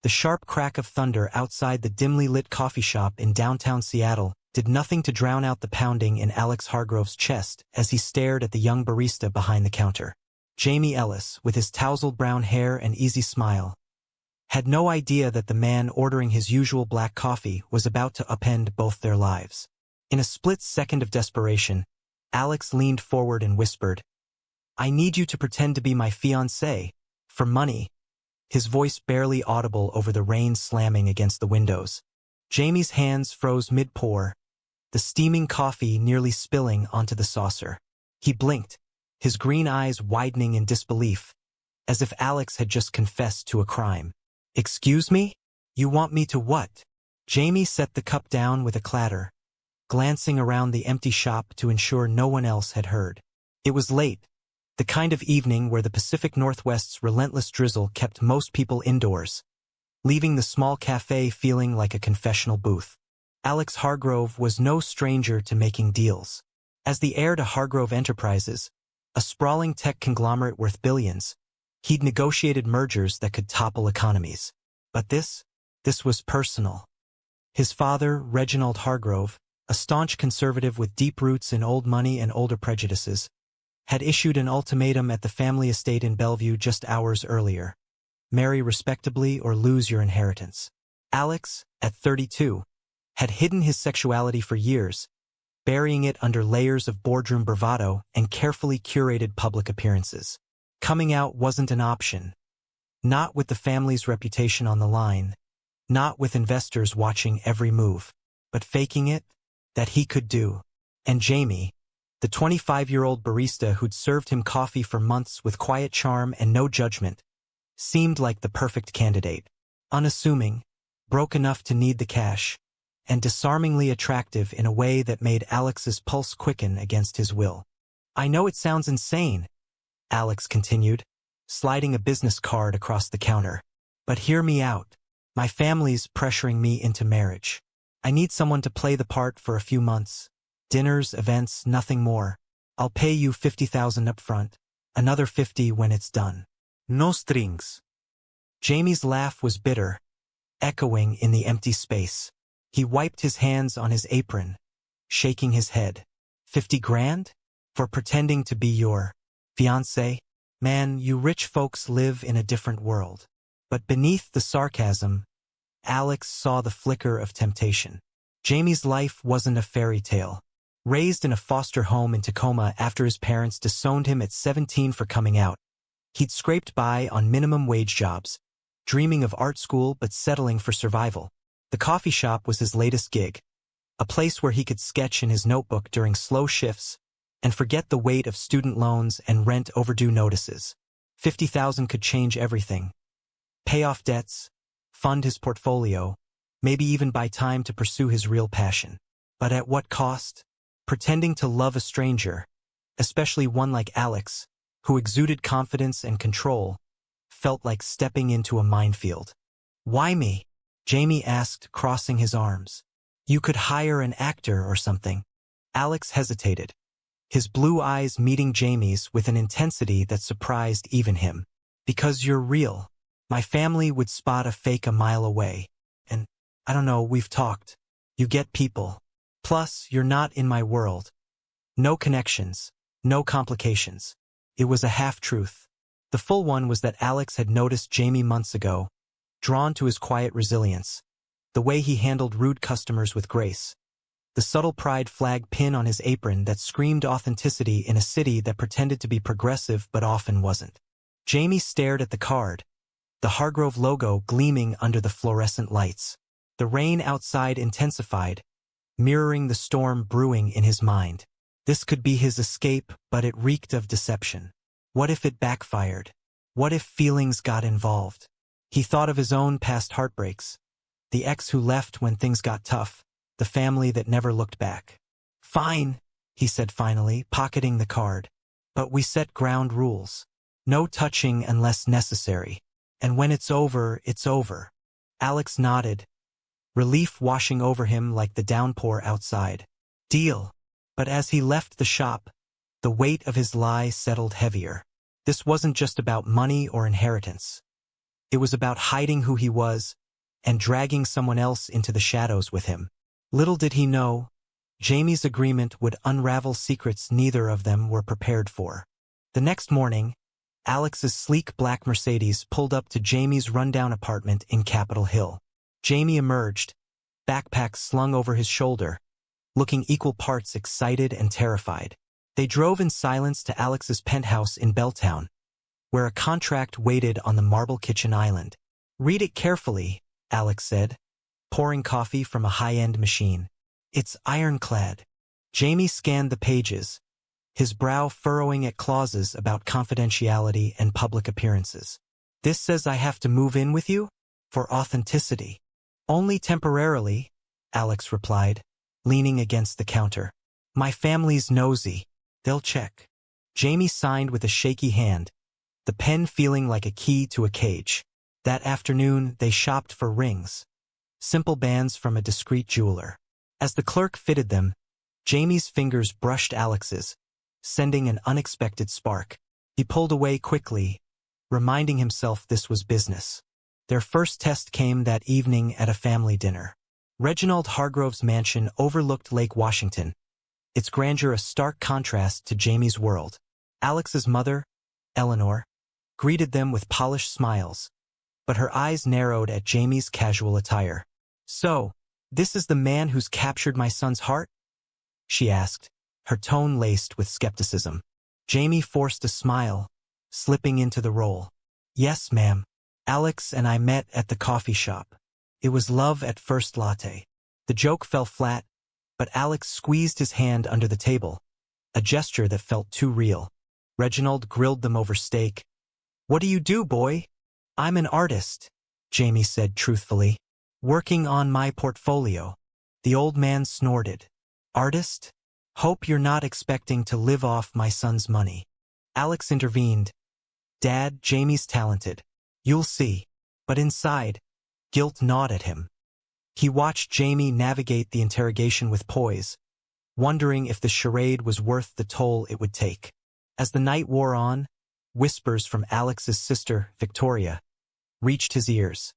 The sharp crack of thunder outside the dimly lit coffee shop in downtown Seattle did nothing to drown out the pounding in Alex Hargrove's chest as he stared at the young barista behind the counter. Jamie Ellis, with his tousled brown hair and easy smile, had no idea that the man ordering his usual black coffee was about to upend both their lives. In a split second of desperation, Alex leaned forward and whispered, "I need you to pretend to be my fiancé, for money," his voice barely audible over the rain slamming against the windows. Jamie's hands froze mid-pour, the steaming coffee nearly spilling onto the saucer. He blinked, his green eyes widening in disbelief, as if Alex had just confessed to a crime. "Excuse me? You want me to what?" Jamie set the cup down with a clatter, glancing around the empty shop to ensure no one else had heard. It was late, the kind of evening where the Pacific Northwest's relentless drizzle kept most people indoors, leaving the small cafe feeling like a confessional booth. Alex Hargrove was no stranger to making deals. As the heir to Hargrove Enterprises, a sprawling tech conglomerate worth billions, he'd negotiated mergers that could topple economies. But this was personal. His father, Reginald Hargrove, a staunch conservative with deep roots in old money and older prejudices, had issued an ultimatum at the family estate in Bellevue just hours earlier: marry respectably or lose your inheritance. Alex, at 32, had hidden his sexuality for years, burying it under layers of boardroom bravado and carefully curated public appearances. Coming out wasn't an option. Not with the family's reputation on the line, not with investors watching every move, but faking it, that he could do. And Jamie, the 25-year-old barista who'd served him coffee for months with quiet charm and no judgment, seemed like the perfect candidate. Unassuming, broke enough to need the cash, and disarmingly attractive in a way that made Alex's pulse quicken against his will. "I know it sounds insane," Alex continued, sliding a business card across the counter, "but hear me out. My family's pressuring me into marriage. I need someone to play the part for a few months. Dinners, events, nothing more. I'll pay you $50,000 up front, another $50,000 when it's done. No strings." Jamie's laugh was bitter, echoing in the empty space. He wiped his hands on his apron, shaking his head. $50,000? For pretending to be your fiancé? Man, you rich folks live in a different world. But beneath the sarcasm, Alex saw the flicker of temptation. Jamie's life wasn't a fairy tale. Raised in a foster home in Tacoma after his parents disowned him at 17 for coming out, he'd scraped by on minimum wage jobs, dreaming of art school but settling for survival. The coffee shop was his latest gig, a place where he could sketch in his notebook during slow shifts and forget the weight of student loans and rent overdue notices. $50,000 could change everything. Pay off debts, fund his portfolio, maybe even buy time to pursue his real passion. But at what cost? Pretending to love a stranger, especially one like Alex, who exuded confidence and control, felt like stepping into a minefield. "Why me?" Jamie asked, crossing his arms. "You could hire an actor or something." Alex hesitated, his blue eyes meeting Jamie's with an intensity that surprised even him. "Because you're real. My family would spot a fake a mile away. And, I don't know, we've talked. You get people. Plus, you're not in my world. No connections, no complications." It was a half-truth. The full one was that Alex had noticed Jamie months ago, drawn to his quiet resilience, the way he handled rude customers with grace, the subtle pride flag pin on his apron that screamed authenticity in a city that pretended to be progressive but often wasn't. Jamie stared at the card, the Hargrove logo gleaming under the fluorescent lights. The rain outside intensified, mirroring the storm brewing in his mind. This could be his escape, but it reeked of deception. What if it backfired? What if feelings got involved? He thought of his own past heartbreaks, the ex who left when things got tough, the family that never looked back. "Fine," he said finally, pocketing the card. "But we set ground rules. No touching unless necessary. And when it's over, it's over." Alex nodded, relief washing over him like the downpour outside. "Deal." But as he left the shop, the weight of his lie settled heavier. This wasn't just about money or inheritance. It was about hiding who he was and dragging someone else into the shadows with him. Little did he know, Jamie's agreement would unravel secrets neither of them were prepared for. The next morning, Alex's sleek black Mercedes pulled up to Jamie's rundown apartment in Capitol Hill. Jamie emerged, backpack slung over his shoulder, looking equal parts excited and terrified. They drove in silence to Alex's penthouse in Belltown, where a contract waited on the marble kitchen island. "Read it carefully," Alex said, pouring coffee from a high-end machine. "It's ironclad." Jamie scanned the pages, his brow furrowing at clauses about confidentiality and public appearances. "This says I have to move in with you? For authenticity." "Only temporarily," Alex replied, leaning against the counter. "My family's nosy. They'll check." Jamie signed with a shaky hand, the pen feeling like a key to a cage. That afternoon, they shopped for rings, simple bands from a discreet jeweler. As the clerk fitted them, Jamie's fingers brushed Alex's, sending an unexpected spark. He pulled away quickly, reminding himself this was business. Their first test came that evening at a family dinner. Reginald Hargrove's mansion overlooked Lake Washington, its grandeur a stark contrast to Jamie's world. Alex's mother, Eleanor, greeted them with polished smiles, but her eyes narrowed at Jamie's casual attire. "So, this is the man who's captured my son's heart?" she asked, her tone laced with skepticism. Jamie forced a smile, slipping into the role. "Yes, ma'am. Alex and I met at the coffee shop. It was love at first latte." The joke fell flat, but Alex squeezed his hand under the table, a gesture that felt too real. Reginald grilled them over steak. "What do you do, boy?" "I'm an artist," Jamie said truthfully. "Working on my portfolio." The old man snorted. "Artist? Hope you're not expecting to live off my son's money." Alex intervened. "Dad, Jamie's talented. You'll see." But inside, guilt gnawed at him. He watched Jamie navigate the interrogation with poise, wondering if the charade was worth the toll it would take. As the night wore on, whispers from Alex's sister, Victoria, reached his ears.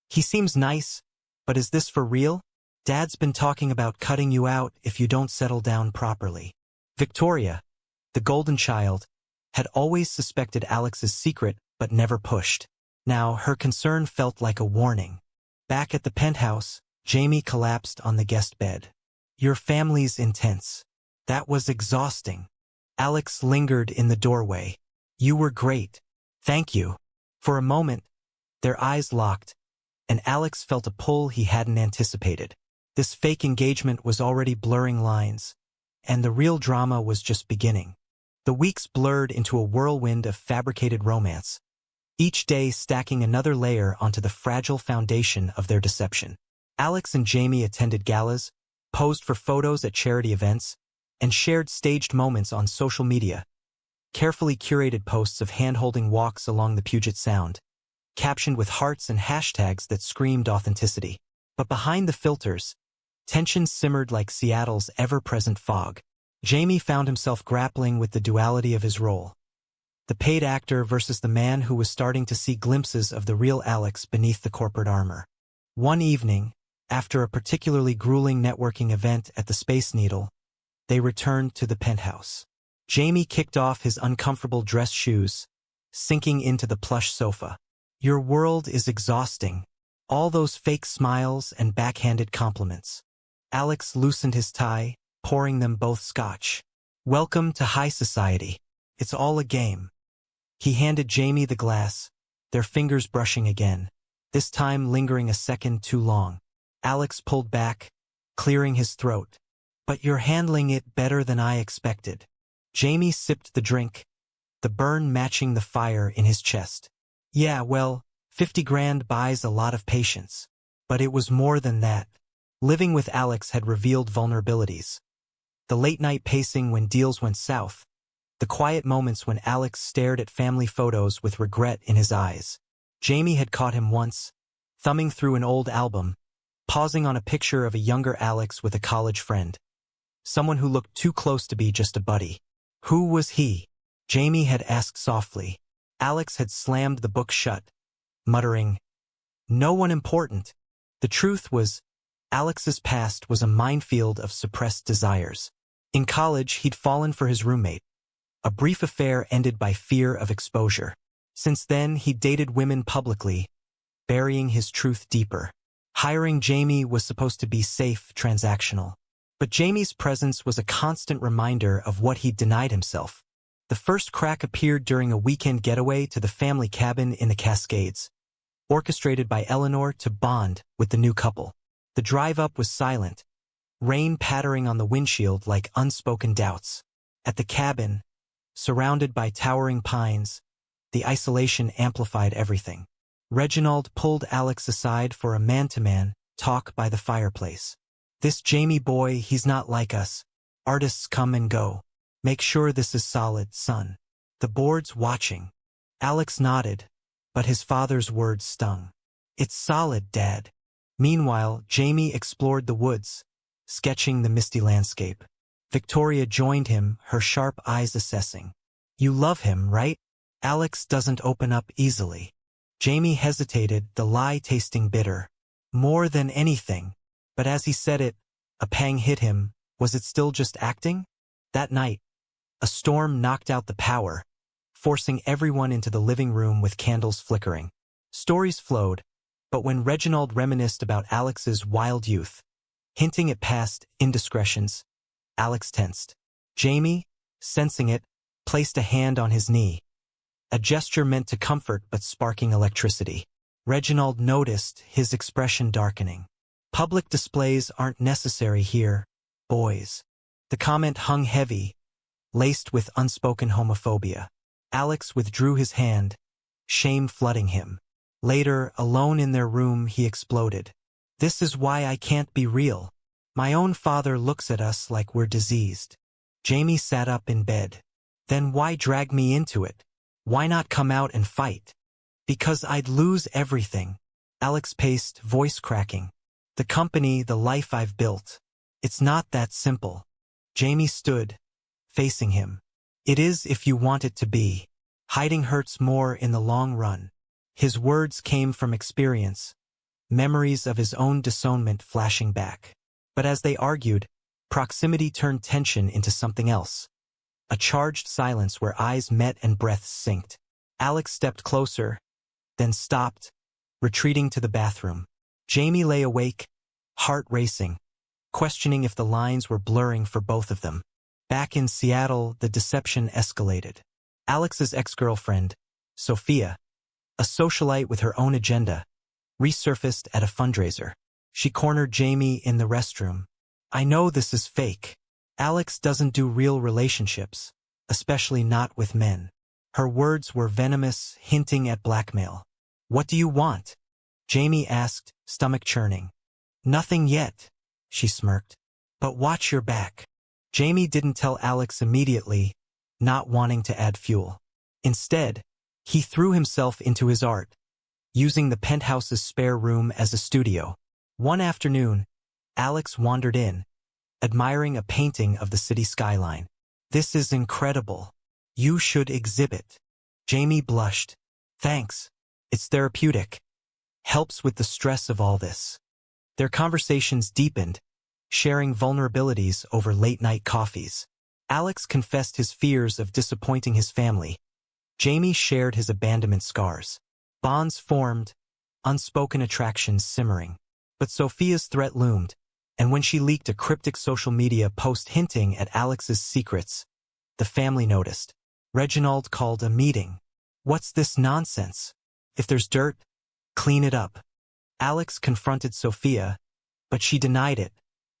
"He seems nice, but is this for real? Dad's been talking about cutting you out if you don't settle down properly." Victoria, the golden child, had always suspected Alex's secret but never pushed. Now her concern felt like a warning. Back at the penthouse, Jamie collapsed on the guest bed. "Your family's intense." That was exhausting. Alex lingered in the doorway. "You were great." "Thank you." For a moment, their eyes locked, and Alex felt a pull he hadn't anticipated. This fake engagement was already blurring lines, and the real drama was just beginning. The weeks blurred into a whirlwind of fabricated romance, each day stacking another layer onto the fragile foundation of their deception. Alex and Jamie attended galas, posed for photos at charity events, and shared staged moments on social media, carefully curated posts of hand-holding walks along the Puget Sound, captioned with hearts and hashtags that screamed authenticity. But behind the filters, tension simmered like Seattle's ever-present fog. Jamie found himself grappling with the duality of his role. The paid actor versus the man who was starting to see glimpses of the real Alex beneath the corporate armor. One evening, after a particularly grueling networking event at the Space Needle, they returned to the penthouse. Jamie kicked off his uncomfortable dress shoes, sinking into the plush sofa. "Your world is exhausting. All those fake smiles and backhanded compliments." Alex loosened his tie, pouring them both scotch. "Welcome to high society. It's all a game." He handed Jamie the glass, their fingers brushing again, this time lingering a second too long. Alex pulled back, clearing his throat. "But you're handling it better than I expected." Jamie sipped the drink, the burn matching the fire in his chest. "Yeah, well, 50 grand buys a lot of patience. But it was more than that." Living with Alex had revealed vulnerabilities. The late-night pacing when deals went south, the quiet moments when Alex stared at family photos with regret in his eyes. Jamie had caught him once, thumbing through an old album, pausing on a picture of a younger Alex with a college friend. Someone who looked too close to be just a buddy. Who was he? Jamie had asked softly. Alex had slammed the book shut, muttering, "No one important." The truth was, Alex's past was a minefield of suppressed desires. In college, he'd fallen for his roommate. A brief affair ended by fear of exposure. Since then, he'd dated women publicly, burying his truth deeper. Hiring Jamie was supposed to be safe, transactional. But Jamie's presence was a constant reminder of what he'd denied himself. The first crack appeared during a weekend getaway to the family cabin in the Cascades, orchestrated by Eleanor to bond with the new couple. The drive-up was silent, rain pattering on the windshield like unspoken doubts. At the cabin, surrounded by towering pines, the isolation amplified everything. Reginald pulled Alex aside for a man-to-man talk by the fireplace. "This Jamie boy, he's not like us. Artists come and go. Make sure this is solid, son." The board's watching. Alex nodded, but his father's words stung. "It's solid, Dad." Meanwhile, Jamie explored the woods, sketching the misty landscape. Victoria joined him, her sharp eyes assessing. "You love him, right?" Alex doesn't open up easily. Jamie hesitated, the lie tasting bitter. "More than anything." But as he said it, a pang hit him. Was it still just acting? That night, a storm knocked out the power, forcing everyone into the living room with candles flickering. Stories flowed, but when Reginald reminisced about Alex's wild youth, hinting at past indiscretions, Alex tensed. Jamie, sensing it, placed a hand on his knee, a gesture meant to comfort but sparking electricity. Reginald noticed, his expression darkening. "Public displays aren't necessary here, boys." The comment hung heavy, laced with unspoken homophobia. Alex withdrew his hand, shame flooding him. Later, alone in their room, he exploded. "This is why I can't be real. My own father looks at us like we're diseased." Jamie sat up in bed. "Then why drag me into it? Why not come out and fight?" "Because I'd lose everything." Alex paced, voice cracking. "The company, the life I've built. It's not that simple." Jamie stood, facing him. "It is if you want it to be. Hiding hurts more in the long run." His words came from experience, memories of his own disownment flashing back. But as they argued, proximity turned tension into something else. A charged silence where eyes met and breaths synced. Alex stepped closer, then stopped, retreating to the bathroom. Jamie lay awake, heart racing, questioning if the lines were blurring for both of them. Back in Seattle, the deception escalated. Alex's ex-girlfriend, Sophia, a socialite with her own agenda, resurfaced at a fundraiser. She cornered Jamie in the restroom. "I know this is fake. Alex doesn't do real relationships, especially not with men." Her words were venomous, hinting at blackmail. "What do you want?" Jamie asked, stomach churning. "Nothing yet," she smirked. "But watch your back." Jamie didn't tell Alex immediately, not wanting to add fuel. Instead, he threw himself into his art, using the penthouse's spare room as a studio. One afternoon, Alex wandered in, admiring a painting of the city skyline. "This is incredible. You should exhibit." Jamie blushed. "Thanks. It's therapeutic. Helps with the stress of all this." Their conversations deepened, sharing vulnerabilities over late-night coffees. Alex confessed his fears of disappointing his family. Jamie shared his abandonment scars. Bonds formed, unspoken attractions simmering. But Sophia's threat loomed, and when she leaked a cryptic social media post hinting at Alex's secrets, the family noticed. Reginald called a meeting. "What's this nonsense? If there's dirt, clean it up." Alex confronted Sophia, but she denied it,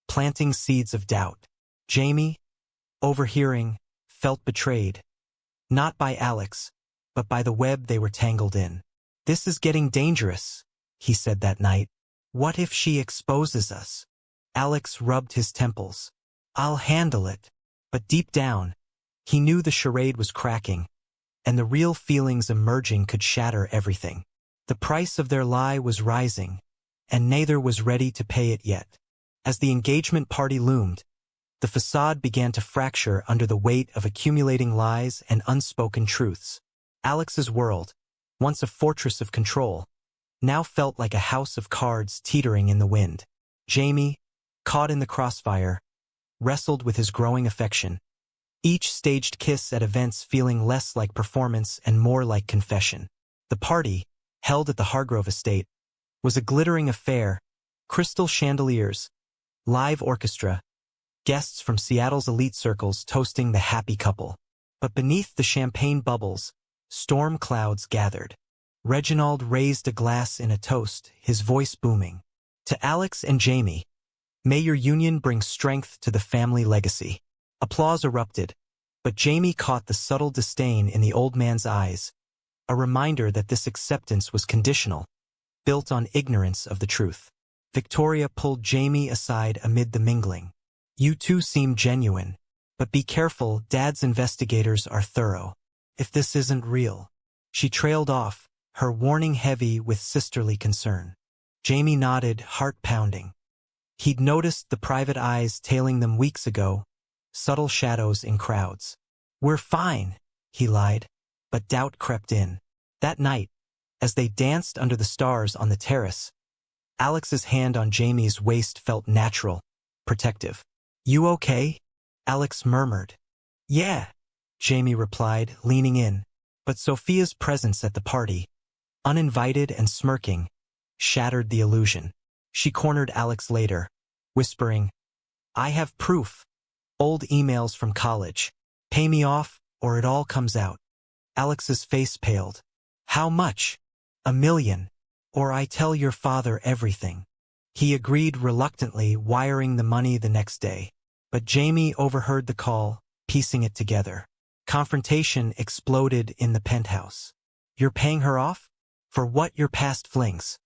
planting seeds of doubt. Jamie, overhearing, felt betrayed. Not by Alex, but by the web they were tangled in. "This is getting dangerous," he said that night. "What if she exposes us?" Alex rubbed his temples. "I'll handle it." But deep down, he knew the charade was cracking, and the real feelings emerging could shatter everything. The price of their lie was rising, and neither was ready to pay it yet. As the engagement party loomed, the facade began to fracture under the weight of accumulating lies and unspoken truths. Alex's world, once a fortress of control, now felt like a house of cards teetering in the wind. Jamie, caught in the crossfire, wrestled with his growing affection, each staged kiss at events feeling less like performance and more like confession. The party, held at the Hargrove estate, was a glittering affair, crystal chandeliers, live orchestra, guests from Seattle's elite circles toasting the happy couple. But beneath the champagne bubbles, storm clouds gathered. Reginald raised a glass in a toast, his voice booming. To Alex and Jamie, may your union bring strength to the family legacy. Applause erupted, but Jamie caught the subtle disdain in the old man's eyes, a reminder that this acceptance was conditional, built on ignorance of the truth. Victoria pulled Jamie aside amid the mingling. You two seem genuine, but be careful, Dad's investigators are thorough. If this isn't real. She trailed off, her warning heavy with sisterly concern. Jamie nodded, heart pounding. He'd noticed the private eyes tailing them weeks ago, subtle shadows in crowds. We're fine, he lied, but doubt crept in. That night, as they danced under the stars on the terrace, Alex's hand on Jamie's waist felt natural, protective. You okay? Alex murmured. Yeah, Jamie replied, leaning in. But Sophia's presence at the party, uninvited and smirking, shattered the illusion. She cornered Alex later, whispering, I have proof. Old emails from college. Pay me off, or it all comes out. Alex's face paled. How much? $1 million. Or I tell your father everything. He agreed reluctantly, wiring the money the next day. But Jamie overheard the call, piecing it together. Confrontation exploded in the penthouse. You're paying her off? For what, your past flings?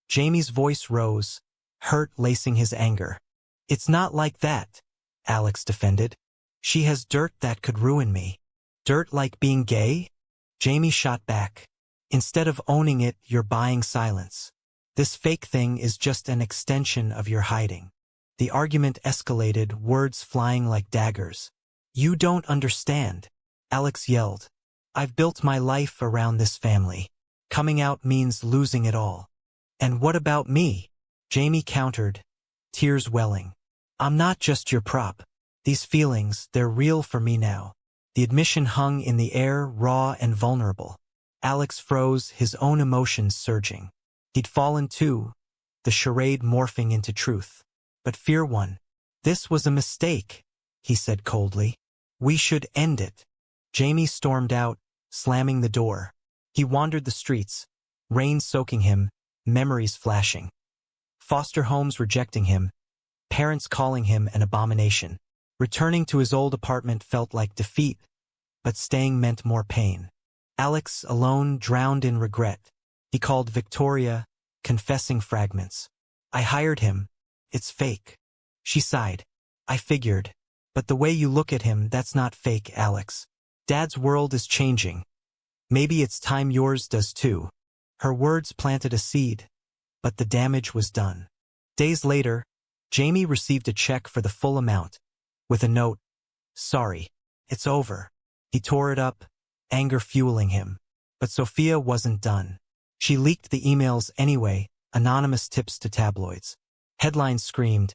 Jamie's voice rose, hurt lacing his anger. It's not like that, Alex defended. She has dirt that could ruin me. Dirt like being gay? Jamie shot back. Instead of owning it, you're buying silence. This fake thing is just an extension of your hiding. The argument escalated, words flying like daggers. You don't understand, Alex yelled. I've built my life around this family. Coming out means losing it all. And what about me? Jamie countered, tears welling. I'm not just your prop. These feelings, they're real for me now. The admission hung in the air, raw and vulnerable. Alex froze, his own emotions surging. He'd fallen too, the charade morphing into truth. But fear won. This was a mistake, he said coldly. We should end it. Jamie stormed out, slamming the door. He wandered the streets, rain soaking him, memories flashing. Foster homes rejecting him, parents calling him an abomination. Returning to his old apartment felt like defeat, but staying meant more pain. Alex, alone, drowned in regret. He called Victoria, confessing fragments. I hired him. It's fake. She sighed. I figured. But the way you look at him, that's not fake, Alex. Dad's world is changing. Maybe it's time yours does too. Her words planted a seed, but the damage was done. Days later, Jamie received a check for the full amount, with a note, sorry, it's over. He tore it up, anger fueling him. But Sophia wasn't done. She leaked the emails anyway, anonymous tips to tabloids. Headlines screamed,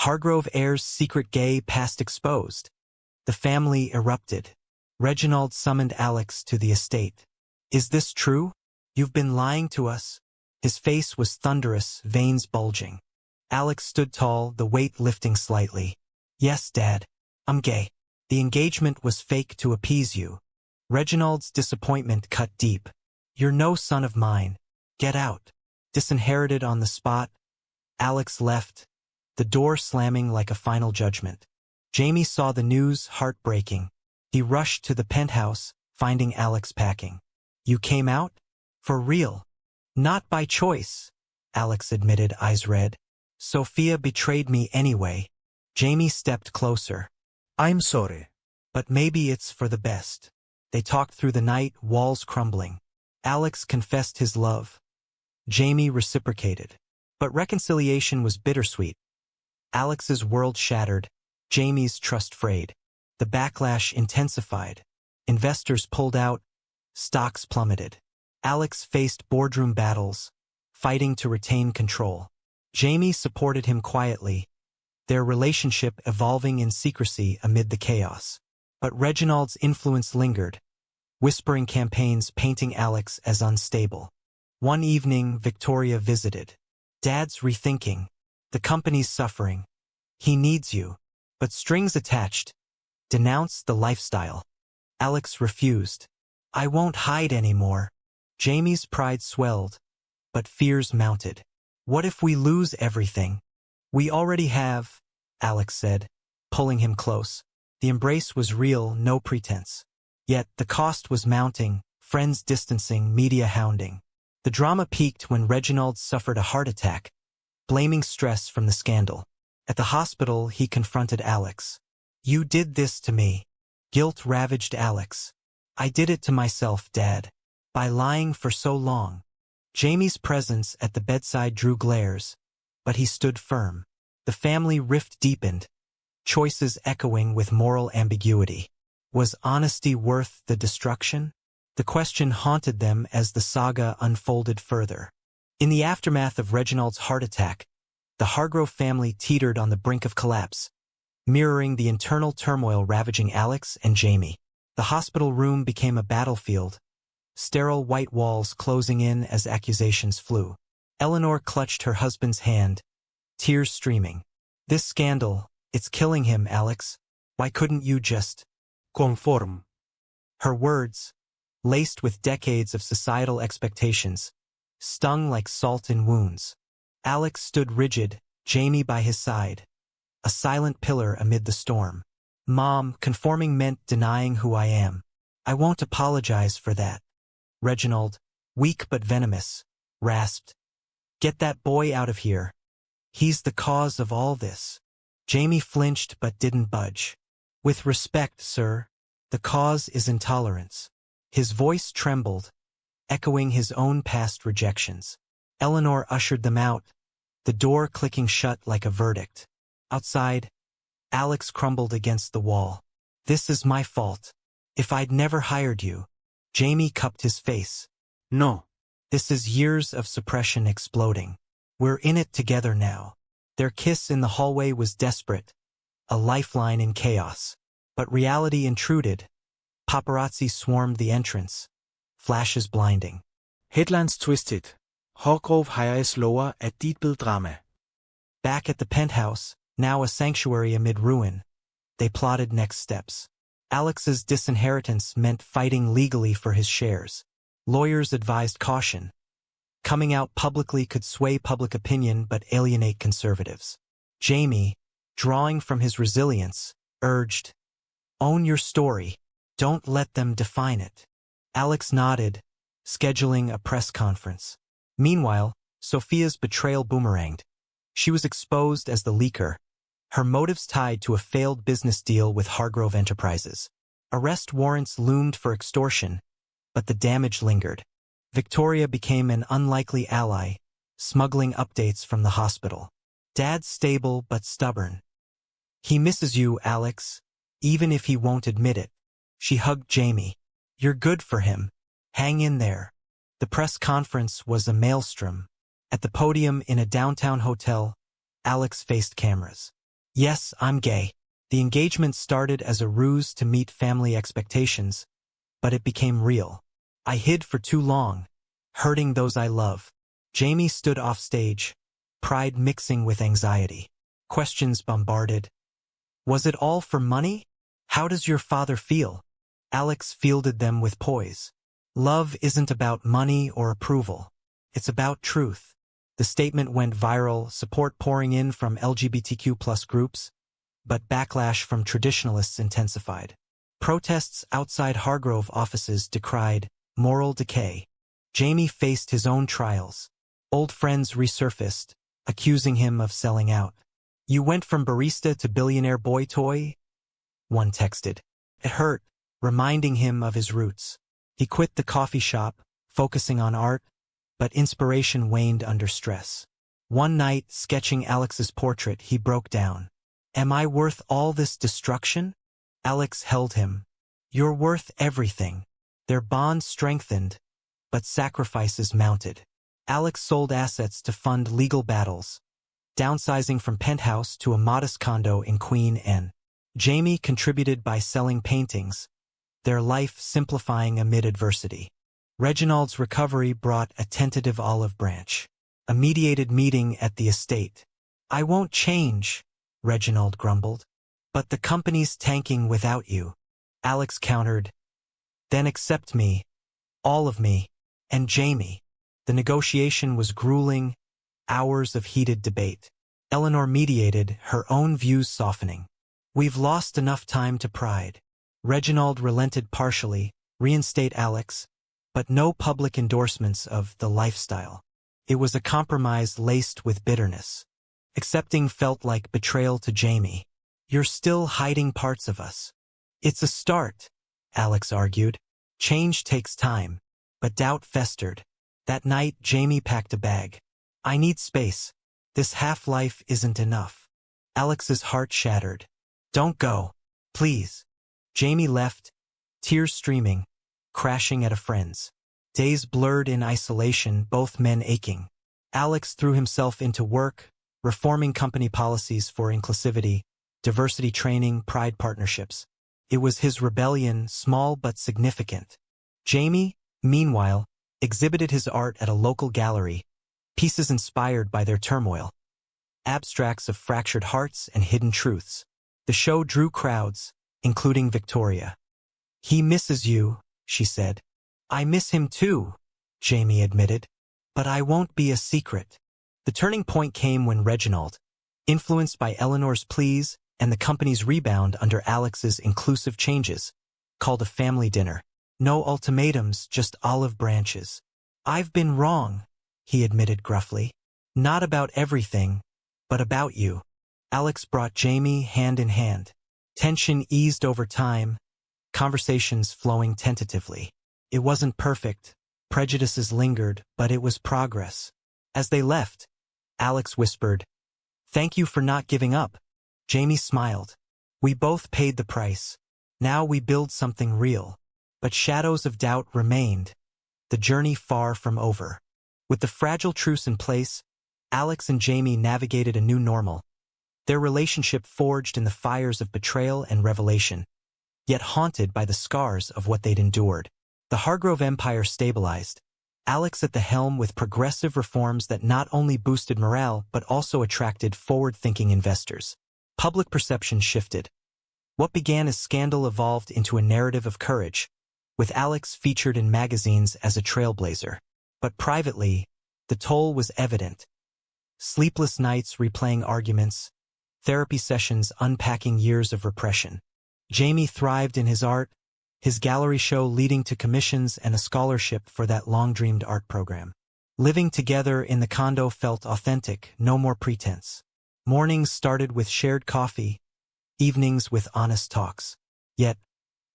Hargrove heir's secret gay past exposed. The family erupted. Reginald summoned Alex to the estate. Is this true? You've been lying to us? His face was thunderous, veins bulging. Alex stood tall, the weight lifting slightly. Yes, Dad. I'm gay. The engagement was fake to appease you. Reginald's disappointment cut deep. You're no son of mine. Get out. Disinherited on the spot, Alex left, the door slamming like a final judgment. Jamie saw the news, heartbreaking. He rushed to the penthouse, finding Alex packing. You came out? For real? Not by choice, Alex admitted, eyes red. Sophia betrayed me anyway. Jamie stepped closer. I'm sorry. But maybe it's for the best. They talked through the night, walls crumbling. Alex confessed his love. Jamie reciprocated. But reconciliation was bittersweet. Alex's world shattered, Jamie's trust frayed. The backlash intensified. Investors pulled out, stocks plummeted. Alex faced boardroom battles, fighting to retain control. Jamie supported him quietly, their relationship evolving in secrecy amid the chaos. But Reginald's influence lingered, whispering campaigns painting Alex as unstable. One evening, Victoria visited. Dad's rethinking. The company's suffering. He needs you. But strings attached. Denounce the lifestyle. Alex refused. I won't hide anymore. Jamie's pride swelled, but fears mounted. What if we lose everything? We already have, Alex said, pulling him close. The embrace was real, no pretense. Yet the cost was mounting, friends distancing, media hounding. The drama peaked when Reginald suffered a heart attack, blaming stress from the scandal. At the hospital, he confronted Alex. You did this to me. Guilt ravaged Alex. I did it to myself, Dad. By lying for so long. Jamie's presence at the bedside drew glares, but he stood firm. The family rift deepened, choices echoing with moral ambiguity. Was honesty worth the destruction? The question haunted them as the saga unfolded further. In the aftermath of Reginald's heart attack, the Hargrove family teetered on the brink of collapse, mirroring the internal turmoil ravaging Alex and Jamie. The hospital room became a battlefield, sterile white walls closing in as accusations flew. Eleanor clutched her husband's hand, tears streaming. This scandal, it's killing him, Alex. Why couldn't you just conform? Her words, laced with decades of societal expectations, stung like salt in wounds. Alex stood rigid, Jamie by his side, a silent pillar amid the storm. Mom, conforming meant denying who I am. I won't apologize for that. Reginald, weak but venomous, rasped. Get that boy out of here. He's the cause of all this. Jamie flinched but didn't budge. With respect, sir, the cause is intolerance. His voice trembled, echoing his own past rejections. Eleanor ushered them out, the door clicking shut like a verdict. Outside, Alex crumbled against the wall. This is my fault. If I'd never hired you. Jamie cupped his face. No. This is years of suppression exploding. We're in it together now. Their kiss in the hallway was desperate, a lifeline in chaos. But reality intruded. Paparazzi swarmed the entrance, flashes blinding. Headlines twisted. Hargrove Heir slower at deep drama. Back at the penthouse, now a sanctuary amid ruin, they plotted next steps. Alex's disinheritance meant fighting legally for his shares. Lawyers advised caution. Coming out publicly could sway public opinion but alienate conservatives. Jamie, drawing from his resilience, urged, own your story. Don't let them define it. Alex nodded, scheduling a press conference. Meanwhile, Sophia's betrayal boomeranged. She was exposed as the leaker, her motives tied to a failed business deal with Hargrove Enterprises. Arrest warrants loomed for extortion, but the damage lingered. Victoria became an unlikely ally, smuggling updates from the hospital. Dad's stable but stubborn. He misses you, Alex, even if he won't admit it. She hugged Jamie. You're good for him. Hang in there. The press conference was a maelstrom. At the podium in a downtown hotel, Alex faced cameras. Yes, I'm gay. The engagement started as a ruse to meet family expectations, but it became real. I hid for too long, hurting those I love. Jamie stood off stage, pride mixing with anxiety. Questions bombarded. Was it all for money? How does your father feel? Alex fielded them with poise. Love isn't about money or approval. It's about truth. The statement went viral, support pouring in from LGBTQ+ groups, but backlash from traditionalists intensified. Protests outside Hargrove offices decried moral decay. Jamie faced his own trials. Old friends resurfaced, accusing him of selling out. You went from barista to billionaire boy toy? One texted. It hurt, reminding him of his roots. He quit the coffee shop, focusing on art, but inspiration waned under stress. One night, sketching Alex's portrait, he broke down. Am I worth all this destruction? Alex held him. You're worth everything. Their bond strengthened, but sacrifices mounted. Alex sold assets to fund legal battles, downsizing from penthouse to a modest condo in Queen Anne. Jamie contributed by selling paintings, their life simplifying amid adversity. Reginald's recovery brought a tentative olive branch. A mediated meeting at the estate. "I won't change," Reginald grumbled. "But the company's tanking without you," Alex countered. "Then accept me, all of me, and Jamie." The negotiation was grueling, hours of heated debate. Eleanor mediated, her own views softening. "We've lost enough time to pride." Reginald relented partially, reinstate Alex, but no public endorsements of the lifestyle. It was a compromise laced with bitterness. Accepting felt like betrayal to Jamie. "You're still hiding parts of us." "It's a start," Alex argued. "Change takes time." But doubt festered. That night, Jamie packed a bag. "I need space. This half-life isn't enough." Alex's heart shattered. "Don't go. Please." Jamie left, tears streaming, crashing at a friend's. Days blurred in isolation, both men aching. Alex threw himself into work, reforming company policies for inclusivity, diversity training, pride partnerships. It was his rebellion, small but significant. Jamie, meanwhile, exhibited his art at a local gallery, pieces inspired by their turmoil. Abstracts of fractured hearts and hidden truths. The show drew crowds, including Victoria. "He misses you," she said. "I miss him too," Jamie admitted. "But I won't be a secret." The turning point came when Reginald, influenced by Eleanor's pleas and the company's rebound under Alex's inclusive changes, called a family dinner. No ultimatums, just olive branches. "I've been wrong," he admitted gruffly. "Not about everything, but about you." Alex brought Jamie hand in hand. Tension eased over time, conversations flowing tentatively. It wasn't perfect, prejudices lingered, but it was progress. As they left, Alex whispered, "Thank you for not giving up." Jamie smiled. "We both paid the price. Now we build something real." But shadows of doubt remained, the journey far from over. With the fragile truce in place, Alex and Jamie navigated a new normal. Their relationship forged in the fires of betrayal and revelation, yet haunted by the scars of what they'd endured. The Hargrove empire stabilized, Alex at the helm with progressive reforms that not only boosted morale but also attracted forward-thinking investors. Public perception shifted. What began as scandal evolved into a narrative of courage, with Alex featured in magazines as a trailblazer. But privately, the toll was evident. Sleepless nights replaying arguments, therapy sessions unpacking years of repression. Jamie thrived in his art, his gallery show leading to commissions and a scholarship for that long-dreamed art program. Living together in the condo felt authentic, no more pretense. Mornings started with shared coffee, evenings with honest talks. Yet,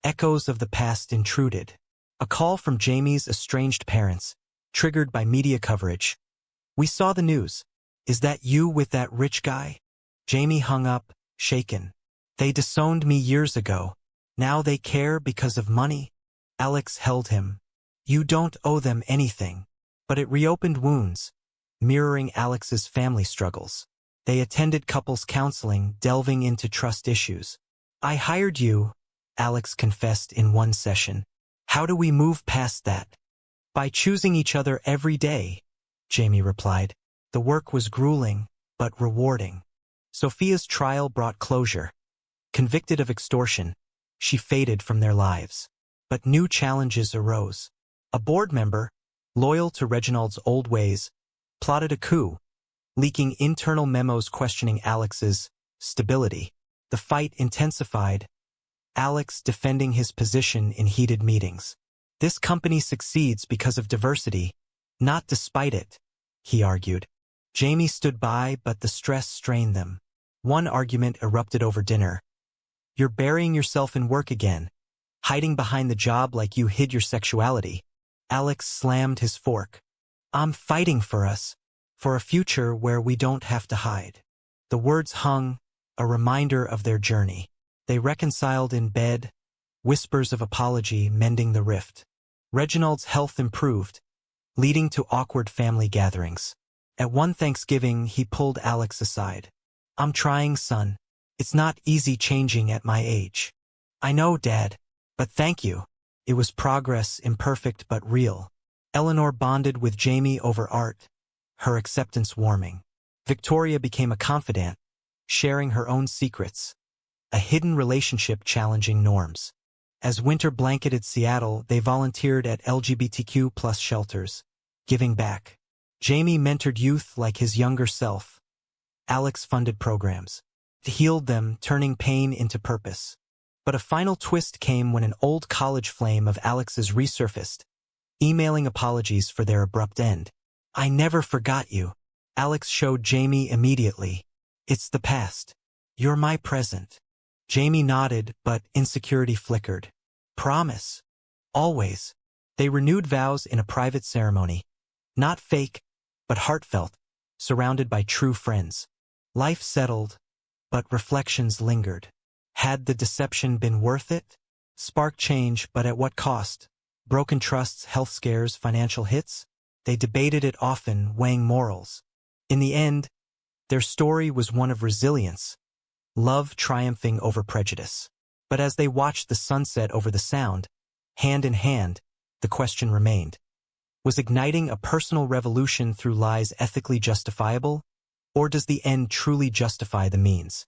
echoes of the past intruded. A call from Jamie's estranged parents, triggered by media coverage. "We saw the news. Is that you with that rich guy?" Jamie hung up, shaken. "They disowned me years ago. Now they care because of money?" Alex held him. "You don't owe them anything." But it reopened wounds, mirroring Alex's family struggles. They attended couples counseling, delving into trust issues. "I hired you," Alex confessed in one session. "How do we move past that?" "By choosing each other every day," Jamie replied. The work was grueling, but rewarding. Sophia's trial brought closure. Convicted of extortion, she faded from their lives. But new challenges arose. A board member, loyal to Reginald's old ways, plotted a coup, leaking internal memos questioning Alex's stability. The fight intensified, Alex defending his position in heated meetings. "This company succeeds because of diversity, not despite it," he argued. Jamie stood by, but the stress strained them. One argument erupted over dinner. "You're burying yourself in work again, hiding behind the job like you hid your sexuality." Alex slammed his fork. "I'm fighting for us, for a future where we don't have to hide." The words hung, a reminder of their journey. They reconciled in bed, whispers of apology mending the rift. Reginald's health improved, leading to awkward family gatherings. At one Thanksgiving, he pulled Alex aside. "I'm trying, son. It's not easy changing at my age." "I know, Dad, but thank you." It was progress, imperfect but real. Eleanor bonded with Jamie over art, her acceptance warming. Victoria became a confidant, sharing her own secrets, a hidden relationship challenging norms. As winter blanketed Seattle, they volunteered at LGBTQ+ shelters, giving back. Jamie mentored youth like his younger self. Alex funded programs, healed them, turning pain into purpose. But a final twist came when an old college flame of Alex's resurfaced, emailing apologies for their abrupt end. "I never forgot you," Alex showed Jamie immediately. "It's the past. You're my present." Jamie nodded, but insecurity flickered. "Promise. Always." They renewed vows in a private ceremony. Not fake, but heartfelt, surrounded by true friends. Life settled, but reflections lingered. Had the deception been worth it? Spark change, but at what cost? Broken trusts, health scares, financial hits? They debated it often, weighing morals. In the end, their story was one of resilience, love triumphing over prejudice. But as they watched the sunset over the Sound, hand in hand, the question remained. Was igniting a personal revolution through lies ethically justifiable? Or does the end truly justify the means?